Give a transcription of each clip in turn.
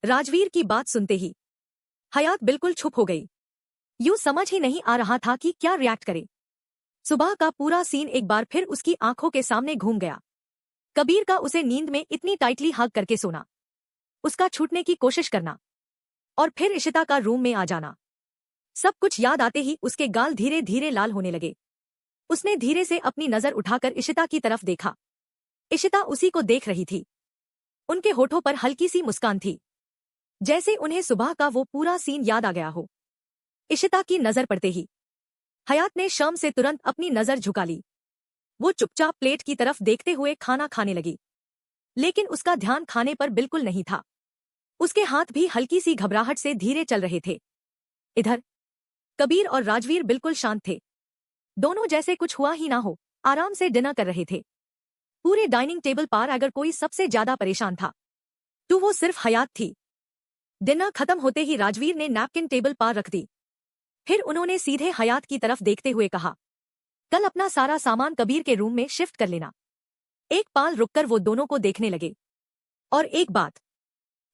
राजवीर की बात सुनते ही हयात बिल्कुल चुप हो गई। यूं समझ ही नहीं आ रहा था कि क्या रिएक्ट करे। सुबह का पूरा सीन एक बार फिर उसकी आंखों के सामने घूम गया। कबीर का उसे नींद में इतनी टाइटली हग करके सोना, उसका छूटने की कोशिश करना और फिर इशिता का रूम में आ जाना। सब कुछ याद आते ही उसके गाल धीरे धीरे लाल होने लगे। उसने धीरे से अपनी नजर उठाकर इशिता की तरफ देखा। इशिता उसी को देख रही थी। उनके होठों पर हल्की सी मुस्कान थी, जैसे उन्हें सुबह का वो पूरा सीन याद आ गया हो। इशिता की नजर पड़ते ही हयात ने शर्म से तुरंत अपनी नजर झुका ली। वो चुपचाप प्लेट की तरफ देखते हुए खाना खाने लगी, लेकिन उसका ध्यान खाने पर बिल्कुल नहीं था। उसके हाथ भी हल्की सी घबराहट से धीरे चल रहे थे। इधर कबीर और राजवीर बिल्कुल शांत थे। दोनों जैसे कुछ हुआ ही ना हो, आराम से डिनर कर रहे थे। पूरे डाइनिंग टेबल पर अगर कोई सबसे ज्यादा परेशान था तो वो सिर्फ हयात थी। डिनर खत्म होते ही राजवीर ने नैपकिन टेबल पर रख दी। फिर उन्होंने सीधे हयात की तरफ देखते हुए कहा, कल अपना सारा सामान कबीर के रूम में शिफ्ट कर लेना। एक पाल रुककर वो दोनों को देखने लगे। और एक बात,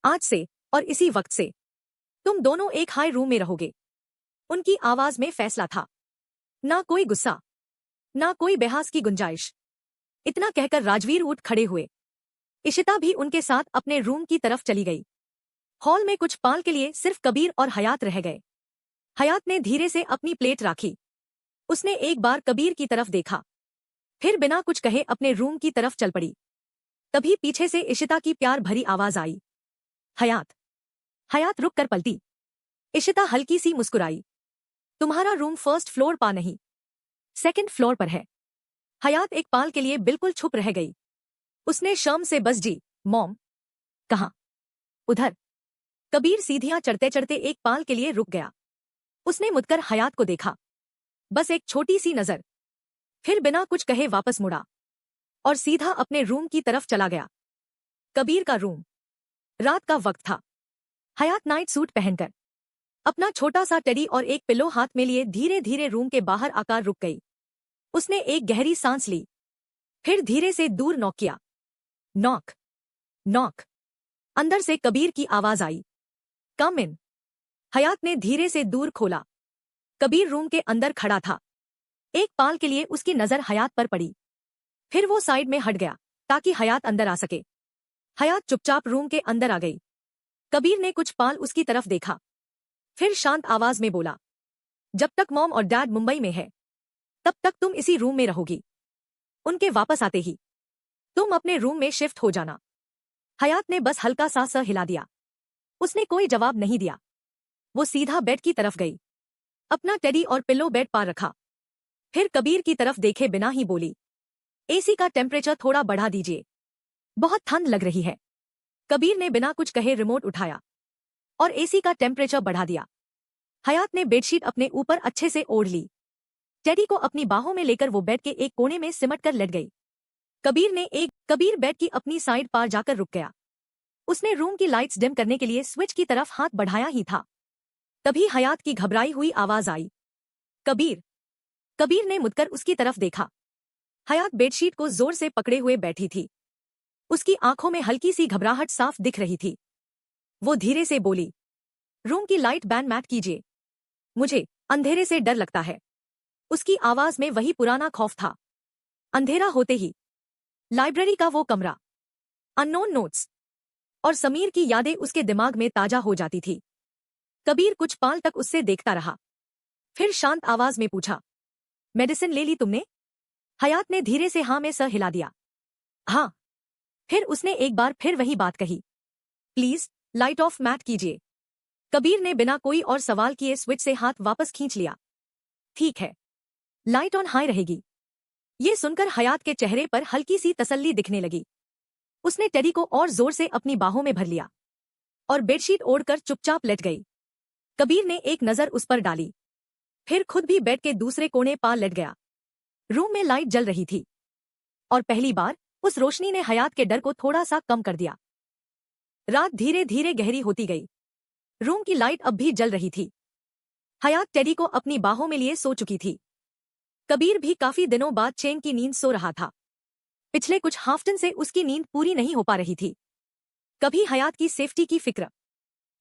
आज से और इसी वक्त से तुम दोनों एक हाई रूम में रहोगे। उनकी आवाज में फैसला था, ना कोई गुस्सा, ना कोई बहस की गुंजाइश। इतना कहकर राजवीर उठ खड़े हुए। इशिता भी उनके साथ अपने रूम की तरफ चली गई। हॉल में कुछ पाल के लिए सिर्फ कबीर और हयात रह गए। हयात ने धीरे से अपनी प्लेट राखी। उसने एक बार कबीर की तरफ देखा, फिर बिना कुछ कहे अपने रूम की तरफ चल पड़ी। तभी पीछे से इशिता की प्यार भरी आवाज आई, हयात। हयात रुक कर पलटी। इशिता हल्की सी मुस्कुराई, तुम्हारा रूम फर्स्ट फ्लोर पर नहीं, सेकंड फ्लोर पर है। हयात एक पाल के लिए बिल्कुल चुप रह गई। उसने शर्म से बस जी, मॉम। कहाँ? उधर। कबीर सीढ़ियां चढ़ते चढ़ते एक पाल के लिए रुक गया। उसने मुड़कर हयात को देखा, बस एक छोटी सी नजर, फिर बिना कुछ कहे वापस मुड़ा और सीधा अपने रूम की तरफ चला गया। कबीर का रूम। रात का वक्त था। हयात नाइट सूट पहनकर अपना छोटा सा टेडी और एक पिलो हाथ में लिए धीरे धीरे रूम के बाहर आकर रुक गई। उसने एक गहरी सांस ली, फिर धीरे से दूर नॉक किया। Knock, knock. अंदर से कबीर की आवाज आई, कम इन। हयात ने धीरे से दूर खोला। कबीर रूम के अंदर खड़ा था। एक पाल के लिए उसकी नजर हयात पर पड़ी, फिर वो साइड में हट गया ताकि हयात अंदर आ सके। हयात चुपचाप रूम के अंदर आ गई। कबीर ने कुछ पाल उसकी तरफ देखा, फिर शांत आवाज में बोला, जब तक मॉम और डैड मुंबई में है तब तक तुम इसी रूम में रहोगी। उनके वापस आते ही तुम अपने रूम में शिफ्ट हो जाना। हयात ने बस हल्का सा सर हिला दिया। उसने कोई जवाब नहीं दिया। वो सीधा बेड की तरफ गई, अपना टेडी और पिल्लो बेड पर रखा, फिर कबीर की तरफ देखे बिना ही बोली, एसी का टेम्परेचर थोड़ा बढ़ा दीजिए, बहुत ठंड लग रही है। कबीर ने बिना कुछ कहे रिमोट उठाया और एसी का टेम्परेचर बढ़ा दिया। हयात ने बेडशीट अपने ऊपर अच्छे से ओढ़ ली। टेडी को अपनी बाहों में लेकर वो बेड के एक कोने में सिमट कर लेट गई। कबीर बेड की अपनी साइड पार जाकर रुक गया। उसने रूम की लाइट्स डिम करने के लिए स्विच की तरफ हाथ बढ़ाया ही था, तभी हयात की घबराई हुई आवाज आई, कबीर। कबीर ने मुड़कर उसकी तरफ देखा। हयात बेडशीट को जोर से पकड़े हुए बैठी थी। उसकी आंखों में हल्की सी घबराहट साफ दिख रही थी। वो धीरे से बोली, रूम की लाइट बैंड मैट कीजिए, मुझे अंधेरे से डर लगता है। उसकी आवाज में वही पुराना खौफ था। अंधेरा होते ही लाइब्रेरी का वो कमरा, अननोन नोट्स और समीर की यादें उसके दिमाग में ताजा हो जाती थी। कबीर कुछ पाल तक उससे देखता रहा, फिर शांत आवाज में पूछा, मेडिसिन ले ली तुमने? हयात ने धीरे से हाँ में सर हिला दिया। हाँ। फिर उसने एक बार फिर वही बात कही, प्लीज लाइट ऑफ मैट कीजिए। कबीर ने बिना कोई और सवाल किए स्विच से हाथ वापस खींच लिया। ठीक है, लाइट ऑन हाई रहेगी। ये सुनकर हयात के चेहरे पर हल्की सी तसल्ली दिखने लगी। उसने टेडी को और जोर से अपनी बाहों में भर लिया और बेडशीट ओढ़कर चुपचाप लेट गई। कबीर ने एक नजर उस पर डाली, फिर खुद भी बेड के दूसरे कोने पर लेट गया। रूम में लाइट जल रही थी और पहली बार उस रोशनी ने हयात के डर को थोड़ा सा कम कर दिया। रात धीरे धीरे गहरी होती गई। रूम की लाइट अब भी जल रही थी। हयात टेडी को अपनी बाहों में लिए सो चुकी थी। कबीर भी काफी दिनों बाद चैन की नींद सो रहा था। पिछले कुछ हफ्तों से उसकी नींद पूरी नहीं हो पा रही थी। कभी हयात की सेफ्टी की फिक्र,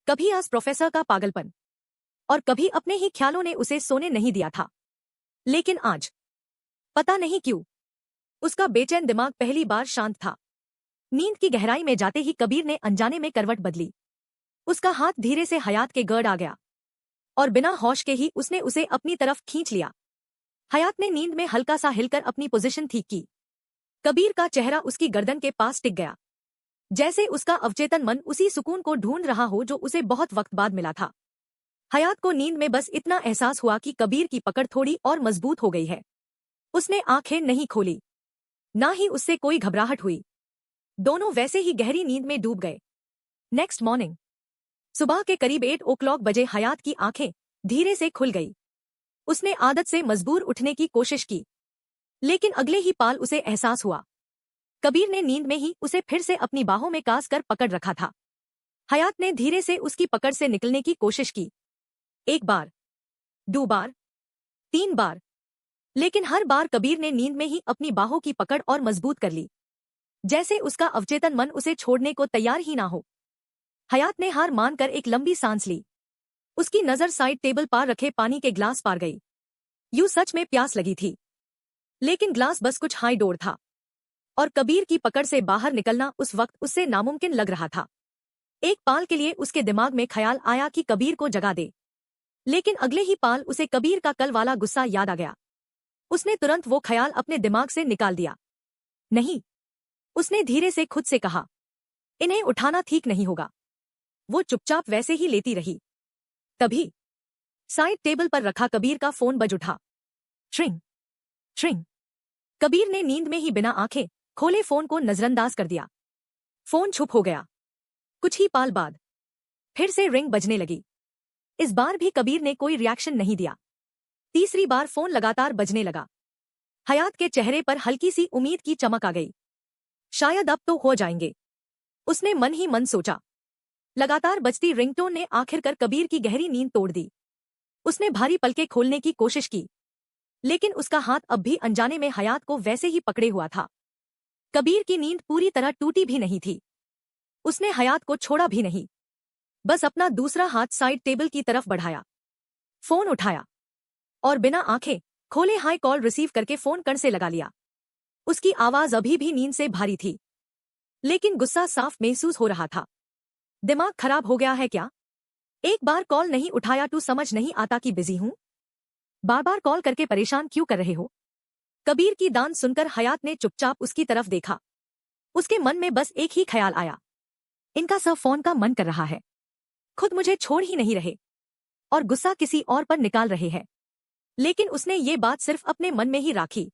कभी आज प्रोफेसर का पागलपन और कभी अपने ही ख्यालों ने उसे सोने नहीं दिया था। लेकिन आज पता नहीं क्यों उसका बेचैन दिमाग पहली बार शांत था। नींद की गहराई में जाते ही कबीर ने अनजाने में करवट बदली। उसका हाथ धीरे से हयात के गर्द आ गया और बिना होश के ही उसने उसे अपनी तरफ खींच लिया। हयात ने नींद में हल्का सा हिलकर अपनी पोजीशन ठीक की। कबीर का चेहरा उसकी गर्दन के पास टिक गया, जैसे उसका अवचेतन मन उसी सुकून को ढूंढ रहा हो जो उसे बहुत वक्त बाद मिला था। हयात को नींद में बस इतना एहसास हुआ कि कबीर की पकड़ थोड़ी और मजबूत हो गई है। उसने आंखें नहीं खोली, ना ही उससे कोई घबराहट हुई। दोनों वैसे ही गहरी नींद में डूब गए। नेक्स्ट मॉर्निंग सुबह के करीब 8 बजे हयात की आंखें धीरे से खुल गई। उसने आदत से मजबूर उठने की कोशिश की, लेकिन अगले ही पाल उसे एहसास हुआ कबीर ने नींद में ही उसे फिर से अपनी बाहों में कास कर पकड़ रखा था। हयात ने धीरे से उसकी पकड़ से निकलने की कोशिश की, 1 बार, 2 बार, 3 बार, लेकिन हर बार कबीर ने नींद में ही अपनी बाहों की पकड़ और मजबूत कर ली, जैसे उसका अवचेतन मन उसे छोड़ने को तैयार ही ना हो। हयात ने हार मानकर एक लंबी सांस ली। उसकी नजर साइड टेबल पर रखे पानी के ग्लास पार गई। यूं सच में प्यास लगी थी, लेकिन ग्लास बस कुछ हाई डोर था और कबीर की पकड़ से बाहर निकलना उस वक्त उससे नामुमकिन लग रहा था। एक पाल के लिए उसके दिमाग में ख्याल आया कि कबीर को जगा दे, लेकिन अगले ही पाल उसे कबीर का कल वाला गुस्सा याद आ गया। उसने तुरंत वो ख्याल अपने दिमाग से निकाल दिया। नहीं, उसने धीरे से खुद से कहा, इन्हें उठाना ठीक नहीं होगा। वो चुपचाप वैसे ही लेती रही। तभी साइड टेबल पर रखा कबीर का फोन बज उठा। ट्रिंग ट्रिंग। कबीर ने नींद में ही बिना आंखें खोले फोन को नजरअंदाज कर दिया। फोन चुप हो गया। कुछ ही पाल बाद फिर से रिंग बजने लगी। इस बार भी कबीर ने कोई रिएक्शन नहीं दिया। तीसरी बार फोन लगातार बजने लगा। हयात के चेहरे पर हल्की सी उम्मीद की चमक आ गई। शायद अब तो हो जाएंगे, उसने मन ही मन सोचा। लगातार बजती रिंगटोन ने आखिरकार कबीर की गहरी नींद तोड़ दी। उसने भारी पलकें खोलने की कोशिश की, लेकिन उसका हाथ अब भी अनजाने में हयात को वैसे ही पकड़े हुआ था। कबीर की नींद पूरी तरह टूटी भी नहीं थी। उसने हयात को छोड़ा भी नहीं, बस अपना दूसरा हाथ साइड टेबल की तरफ बढ़ाया, फोन उठाया और बिना आंखें खोले हाई कॉल रिसीव करके फोन कण से लगा लिया। उसकी आवाज अभी भी नींद से भारी थी, लेकिन गुस्सा साफ महसूस हो रहा था। दिमाग खराब हो गया है क्या? एक बार कॉल नहीं उठाया तो समझ नहीं आता कि बिजी हूं? बार बार कॉल करके परेशान क्यों कर रहे हो? कबीर की दान सुनकर हयात ने चुपचाप उसकी तरफ देखा। उसके मन में बस एक ही ख्याल आया, इनका सब फोन का मन कर रहा है, खुद मुझे छोड़ ही नहीं रहे और गुस्सा किसी और पर निकाल रहे हैं। लेकिन उसने ये बात सिर्फ अपने मन में ही राखी।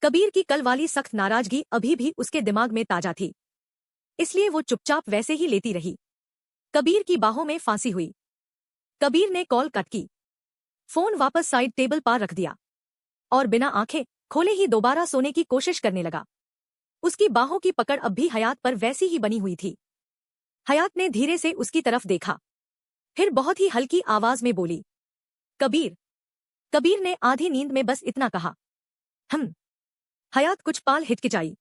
कबीर की कल वाली सख्त नाराजगी अभी भी उसके दिमाग में ताजा थी, इसलिए वो चुपचाप वैसे ही लेती रही। कबीर की बाहों में फांसी हुई। कबीर ने कॉल कट की, फोन वापस साइड टेबल पर रख दिया और बिना आंखें खोले ही दोबारा सोने की कोशिश करने लगा। उसकी बाहों की पकड़ अब भी हयात पर वैसी ही बनी हुई थी। हयात ने धीरे से उसकी तरफ देखा, फिर बहुत ही हल्की आवाज में बोली, कबीर। कबीर ने आधी नींद में बस इतना कहा, हम। हयात कुछ पाल हिचकिचाई,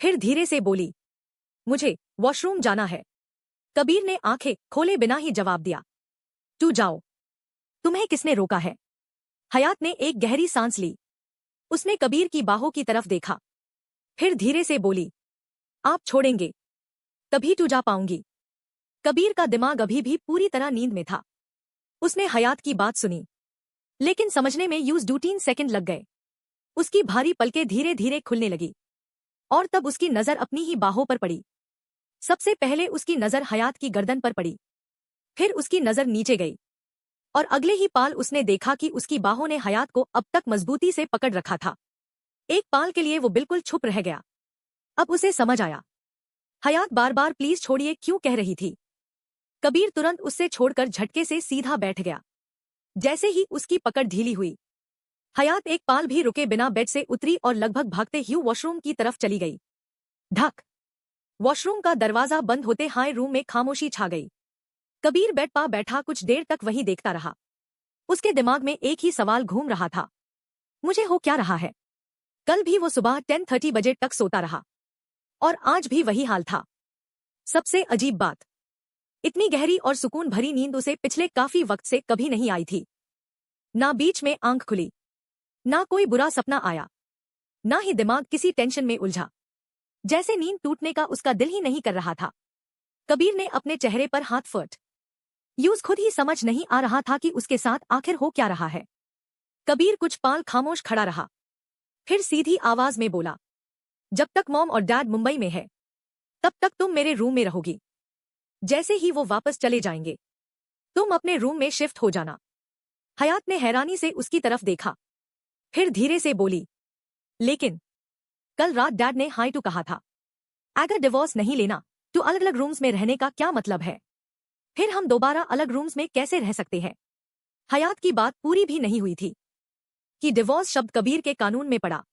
फिर धीरे से बोली, मुझे वॉशरूम जाना है। कबीर ने आंखें खोले बिना ही जवाब दिया, तू जाओ, तुम्हें किसने रोका है? हयात ने एक गहरी सांस ली। उसने कबीर की बाहों की तरफ देखा, फिर धीरे से बोली, आप छोड़ेंगे तभी तू जा पाऊंगी। कबीर का दिमाग अभी भी पूरी तरह नींद में था। उसने हयात की बात सुनी, लेकिन समझने में यूज 2-3 सेकंड लग गए। उसकी भारी पलकें धीरे धीरे खुलने लगी और तब उसकी नजर अपनी ही बाहों पर पड़ी। सबसे पहले उसकी नजर हयात की गर्दन पर पड़ी, फिर उसकी नजर नीचे गई और अगले ही पाल उसने देखा कि उसकी बाहों ने हयात को अब तक मजबूती से पकड़ रखा था। एक पाल के लिए वो बिल्कुल चुप रह गया। अब उसे समझ आया, हयात बार बार प्लीज छोड़िए क्यों कह रही थी। कबीर तुरंत उससे छोड़कर झटके से सीधा बैठ गया। जैसे ही उसकी पकड़ ढीली हुई, हयात एक पाल भी रुके बिना बेड से उतरी और लगभग भागते हुए वॉशरूम की तरफ चली गई। ढक। वॉशरूम का दरवाजा बंद होते हाई रूम में खामोशी छा गई। कबीर बेड पर बैठा कुछ देर तक वहीं देखता रहा। उसके दिमाग में एक ही सवाल घूम रहा था, मुझे हो क्या रहा है? कल भी वो सुबह 10:30 बजे तक सोता रहा और आज भी वही हाल था। सबसे अजीब बात, इतनी गहरी और सुकून भरी नींद उसे पिछले काफी वक्त से कभी नहीं आई थी। ना बीच में आंख खुली, ना कोई बुरा सपना आया, ना ही दिमाग किसी टेंशन में उलझा। जैसे नींद टूटने का उसका दिल ही नहीं कर रहा था। कबीर ने अपने चेहरे पर हाथ फट। यूज खुद ही समझ नहीं आ रहा था कि उसके साथ आखिर हो क्या रहा है। कबीर कुछ पाल खामोश खड़ा रहा, फिर सीधी आवाज में बोला, जब तक मॉम और डैड मुंबई में है तब तक तुम मेरे रूम में रहोगी। जैसे ही वो वापस चले जाएंगे तुम अपने रूम में शिफ्ट हो जाना। हयात ने हैरानी से उसकी तरफ देखा, फिर धीरे से बोली, लेकिन कल रात डैड ने हाई टू कहा था। अगर डिवोर्स नहीं लेना तो अलग अलग रूम्स में रहने का क्या मतलब है? फिर हम दोबारा अलग रूम्स में कैसे रह सकते हैं? हयात की बात पूरी भी नहीं हुई थी कि डिवोर्स शब्द कबीर के कानून में पड़ा।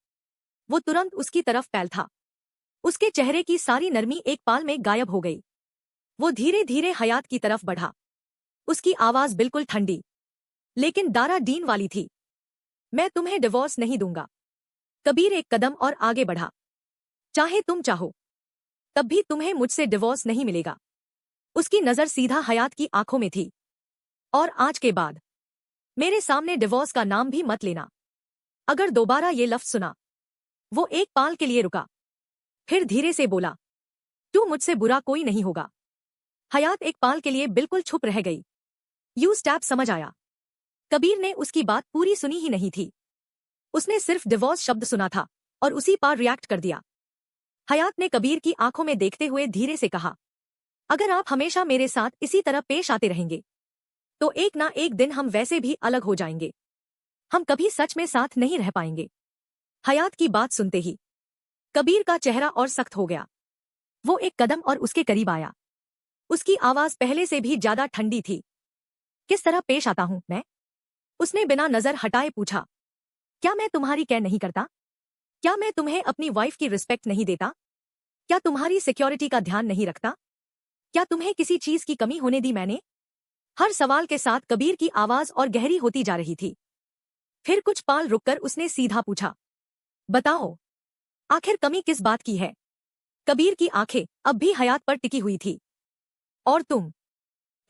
वो तुरंत उसकी तरफ पैल था। उसके चेहरे की सारी नरमी एक पाल में गायब हो गई। वो धीरे धीरे हयात की तरफ बढ़ा। उसकी आवाज बिल्कुल ठंडी लेकिन दारा डीन वाली थी। मैं तुम्हें डिवोर्स नहीं दूंगा। कबीर एक कदम और आगे बढ़ा। चाहे तुम चाहो तब भी तुम्हें मुझसे डिवोर्स नहीं मिलेगा। उसकी नजर सीधा हयात की आंखों में थी। और आज के बाद मेरे सामने डिवोर्स का नाम भी मत लेना। अगर दोबारा ये लफ्ज सुना। वो एक पाल के लिए रुका, फिर धीरे से बोला, तू मुझसे बुरा कोई नहीं होगा। हयात एक पाल के लिए बिल्कुल चुप रह गई। यू स्टैप समझ आया। कबीर ने उसकी बात पूरी सुनी ही नहीं थी। उसने सिर्फ डिवोर्स शब्द सुना था और उसी पर रिएक्ट कर दिया। हयात ने कबीर की आंखों में देखते हुए धीरे से कहा, अगर आप हमेशा मेरे साथ इसी तरह पेश आते रहेंगे तो एक ना एक दिन हम वैसे भी अलग हो जाएंगे। हम कभी सच में साथ नहीं रह पाएंगे। हयात की बात सुनते ही कबीर का चेहरा और सख्त हो गया। वो एक कदम और उसके करीब आया। उसकी आवाज पहले से भी ज्यादा ठंडी थी। किस तरह पेश आता हूं मैं? उसने बिना नजर हटाए पूछा। क्या मैं तुम्हारी केयर नहीं करता? क्या मैं तुम्हें अपनी वाइफ की रिस्पेक्ट नहीं देता? क्या तुम्हारी सिक्योरिटी का ध्यान नहीं रखता? क्या तुम्हें किसी चीज की कमी होने दी मैंने? हर सवाल के साथ कबीर की आवाज और गहरी होती जा रही थी। फिर कुछ पाल रुककर उसने सीधा पूछा, बताओ आखिर कमी किस बात की है? कबीर की आंखें अब भी हयात पर टिकी हुई थी। और तुम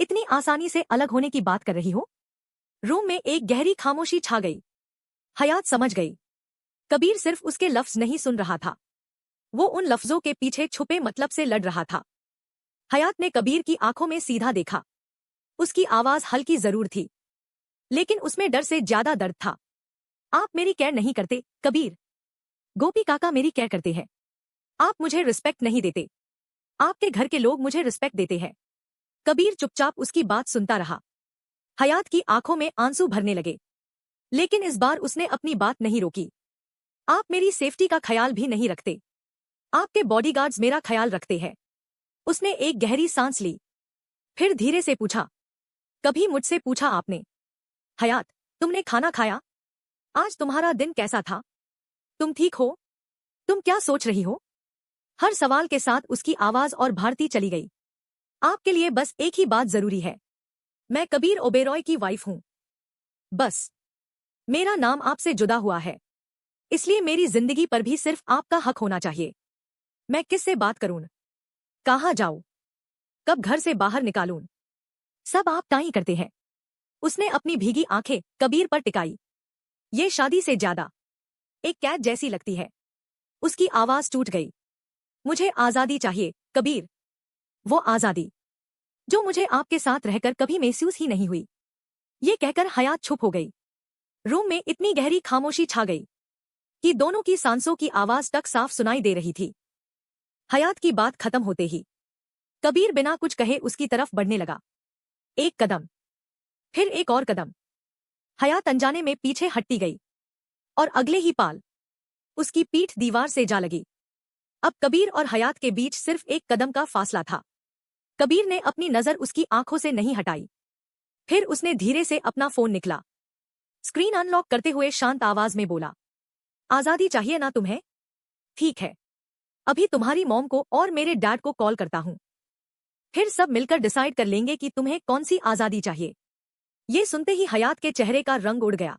इतनी आसानी से अलग होने की बात कर रही हो? रूम में एक गहरी खामोशी छा गई। हयात समझ गई, कबीर सिर्फ उसके लफ्ज नहीं सुन रहा था, वो उन लफ्जों के पीछे छुपे मतलब से लड़ रहा था। हयात ने कबीर की आंखों में सीधा देखा। उसकी आवाज हल्की जरूर थी लेकिन उसमें डर से ज्यादा दर्द था। आप मेरी केयर नहीं करते कबीर। गोपी काका मेरी केयर करते हैं। आप मुझे रिस्पेक्ट नहीं देते। आपके घर के लोग मुझे रिस्पेक्ट देते हैं। कबीर चुपचाप उसकी बात सुनता रहा। हयात की आंखों में आंसू भरने लगे लेकिन इस बार उसने अपनी बात नहीं रोकी। आप मेरी सेफ्टी का ख्याल भी नहीं रखते। आपके बॉडीगार्ड्स मेरा ख्याल रखते हैं। उसने एक गहरी सांस ली, फिर धीरे से पूछा, कभी मुझसे पूछा आपने, हयात तुमने खाना खाया? आज तुम्हारा दिन कैसा था? तुम ठीक हो? तुम क्या सोच रही हो? हर सवाल के साथ उसकी आवाज और भारती चली गई। आपके लिए बस एक ही बात जरूरी है। मैं कबीर ओबेरॉय की वाइफ हूं। बस मेरा नाम आपसे जुदा हुआ है, इसलिए मेरी जिंदगी पर भी सिर्फ आपका हक होना चाहिए। मैं किससे बात करूं? कहाँ जाऊं? कब घर से बाहर निकालूं? सब आप ताई करते हैं। उसने अपनी भीगी आंखें कबीर पर टिकाई। ये शादी से ज्यादा एक कैद जैसी लगती है। उसकी आवाज टूट गई। मुझे आजादी चाहिए कबीर। वो आजादी जो मुझे आपके साथ रहकर कभी महसूस ही नहीं हुई। ये कहकर हयात चुप हो गई। रूम में इतनी गहरी खामोशी छा गई कि दोनों की सांसों की आवाज तक साफ सुनाई दे रही थी। हयात की बात खत्म होते ही कबीर बिना कुछ कहे उसकी तरफ बढ़ने लगा। एक कदम, फिर एक और कदम। हयात अनजाने में पीछे हटती गई और अगले ही पाल उसकी पीठ दीवार से जा लगी। अब कबीर और हयात के बीच सिर्फ एक कदम का फासला था। कबीर ने अपनी नजर उसकी आंखों से नहीं हटाई। फिर उसने धीरे से अपना फोन निकला। स्क्रीन अनलॉक करते हुए शांत आवाज में बोला, आजादी चाहिए ना तुम्हें? ठीक है, अभी तुम्हारी मॉम को और मेरे डैड को कॉल करता हूं। फिर सब मिलकर डिसाइड कर लेंगे कि तुम्हें कौन सी आजादी चाहिए। ये सुनते ही हयात के चेहरे का रंग उड़ गया।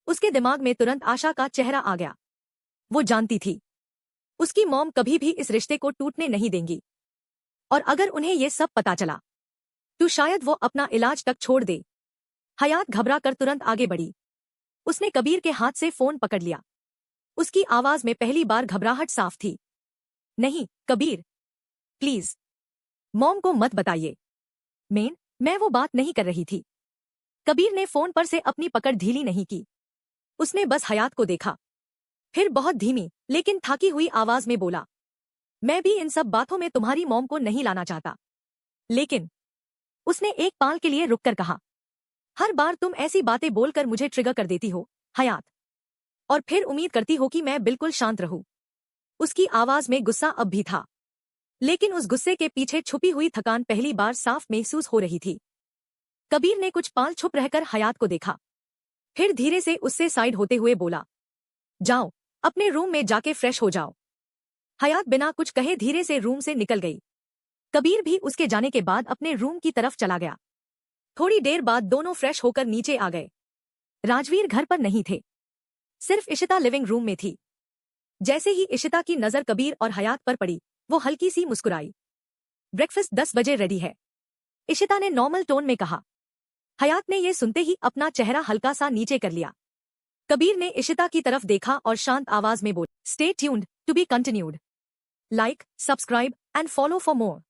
उसके दिमाग में तुरंत आशा का चेहरा आ गया। वो जानती थी उसकी मॉम कभी भी इस रिश्ते को टूटने नहीं देंगी। और अगर उन्हें ये सब पता चला तो शायद वो अपना इलाज तक छोड़ दे। हयात घबरा कर तुरंत आगे बढ़ी। उसने कबीर के हाथ से फोन पकड़ लिया। उसकी आवाज में पहली बार घबराहट साफ थी। नहीं कबीर, प्लीज मॉम को मत बताइए। मैं वो बात नहीं कर रही थी। कबीर ने फोन पर से अपनी पकड़ ढीली नहीं की। उसने बस हयात को देखा, फिर बहुत धीमी लेकिन थाकी हुई आवाज में बोला, मैं भी इन सब बातों में तुम्हारी मॉम को नहीं लाना चाहता, लेकिन उसने एक पाल के लिए रुककर कहा, हर बार तुम ऐसी बातें बोलकर मुझे ट्रिगर कर देती हो हयात, और फिर उम्मीद करती हो कि मैं बिल्कुल शांत रहूं। उसकी आवाज में गुस्सा अब भी था, लेकिन उस गुस्से के पीछे छुपी हुई थकान पहली बार साफ महसूस हो रही थी। कबीर ने कुछ पाल चुप रहकर हयात को देखा, फिर धीरे से उससे साइड होते हुए बोला, जाओ अपने रूम में जाके फ्रेश हो जाओ। हयात बिना कुछ कहे धीरे से रूम से निकल गई। कबीर भी उसके जाने के बाद अपने रूम की तरफ चला गया। थोड़ी देर बाद दोनों फ्रेश होकर नीचे आ गए। राजवीर घर पर नहीं थे, सिर्फ इशिता लिविंग रूम में थी। जैसे ही इशिता की नजर कबीर और हयात पर पड़ी, वो हल्की सी मुस्कुराई। ब्रेकफास्ट 10 बजे रेडी है, इशिता ने नॉर्मल टोन में कहा। हयात ने यह सुनते ही अपना चेहरा हल्का सा नीचे कर लिया। कबीर ने इशिता की तरफ देखा और शांत आवाज में बोला, stay tuned to be continued. Like, subscribe and follow for more.